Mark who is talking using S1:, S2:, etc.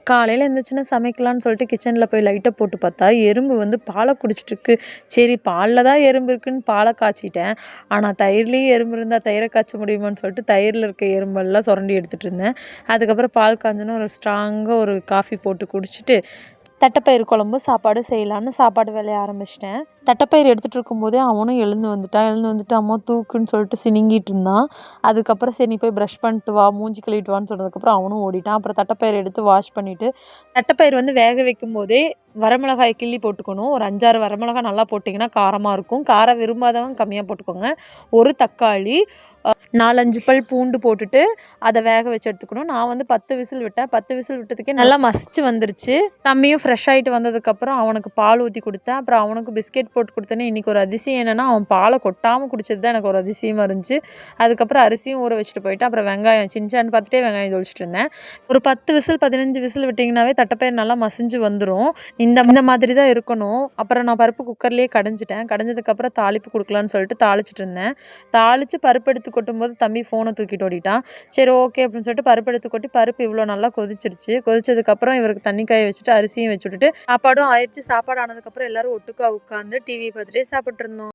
S1: காலையில் எழுந்திரிச்சின்னா சமைக்கலான்னு சொல்லிட்டு கிச்சனில் போய் லைட்டை போட்டு பார்த்தா எறும்பு வந்து பாலை குடிச்சிட்ருக்கு. சரி பாலில் தான் எறும்பு இருக்குன்னு பாலை காய்ச்சிட்டேன். ஆனால் தயிர்லேயும் எறும்பு இருந்தால் தயிரை காய்ச்ச முடியுமான்னு சொல்லிட்டு தயிரில் இருக்க எறும்பெல்லாம் சுரண்டி எடுத்துகிட்டு இருந்தேன். அதுக்கப்புறம் பால் காய்ஞ்சோன்னு ஒரு ஸ்ட்ராங்காக ஒரு காஃபி போட்டு குடிச்சிட்டு தட்டைப்பயிறு குழம்பு சாப்பாடு செய்யலான்னு சாப்பாடு வேலையை ஆரம்பிச்சிட்டேன். தட்டைப்பயிறு எடுத்துகிட்டு இருக்கும்போதே அவனும் எழுந்து வந்துட்டு அம்மா தூக்குன்னு சொல்லிட்டு சினிங்கிட்டு இருந்தான். அதுக்கப்புறம் சரி நீ போய் ப்ரஷ் பண்ணிட்டு வா, மூஞ்சி கழுவிட்டு வான்னு சொன்னதுக்கப்புறம் அவனும் ஓடிட்டான். அப்புறம் தட்டைப்பயிறு எடுத்து வாஷ் பண்ணிவிட்டு தட்டைப்பயிறு வந்து வேக வைக்கும் போதே வரமிளகாய் கிள்ளி போட்டுக்கணும். ஒரு 5-6 வரமிளகாய் நல்லா போட்டிங்கன்னா காரமாக இருக்கும். காரம் விரும்பாதவங்க கம்மியாக போட்டுக்கோங்க. ஒரு தக்காளி, 4-5 பல் பூண்டு போட்டுட்டு அதை வேக வச்சு எடுத்துக்கணும். நான் வந்து 10 விசில் விட்டேன். 10 விசில் விட்டதுக்கே நல்லா மசிச்சு வந்துருச்சு. தம்பியும் ஃப்ரெஷ் ஆகிட்டு வந்ததுக்கப்புறம் அவனுக்கு பால் ஊற்றி கொடுத்தேன். அப்புறம் அவனுக்கு பிஸ்கெட் போட்டு கொடுத்தேன்னு இன்றைக்கி ஒரு அதிசயம் என்னென்னா அவன் பாலை கொட்டாமல் குடிச்சது தான் எனக்கு ஒரு அதிசயமாக இருந்துச்சு. அதுக்கப்புறம் அரிசியும் ஊற வச்சுட்டு போயிட்டு அப்புறம் வெங்காயம் சின்சான்னு பார்த்துட்டே வெங்காயம் தொளிச்சிட்டு இருந்தேன். ஒரு 10 விசில் 15 விசில் விட்டிங்கனாவே தட்டைப்பயிறு நல்லா மசிஞ்சு வந்துடும். இந்த மாதிரி தான் இருக்கணும். அப்புறம் நான் பருப்பு குக்கர்லேயே கடைஞ்சிட்டேன். கடைஞ்சதுக்கப்புறம் தாளிப்பு கொடுக்கலான்னு சொல்லிட்டு தாளிச்சிட்டு இருந்தேன். தாளித்து பருப்பு எடுத்து கொட்டும்போது தம்பி ஃபோனை தூக்கிட்டு ஓடிட்டான். சரி ஓகே அப்படின்னு சொல்லிட்டு பருப்பு எடுத்து கொட்டி பருப்பு இவ்வளோ நல்லா கொதிச்சிருச்சு. கொதிச்சதுக்கப்புறம் இவருக்கு தண்ணி காய வச்சுட்டு அரிசியும் வச்சு விட்டுட்டு சாப்பாடும் ஆயிடுச்சு. சாப்பாடு ஆனதுக்கப்புறம் எல்லோரும் ஒட்டுக்கா உட்காந்து டிவி பார்த்துட்டே சாப்பிட்ருந்தோம்.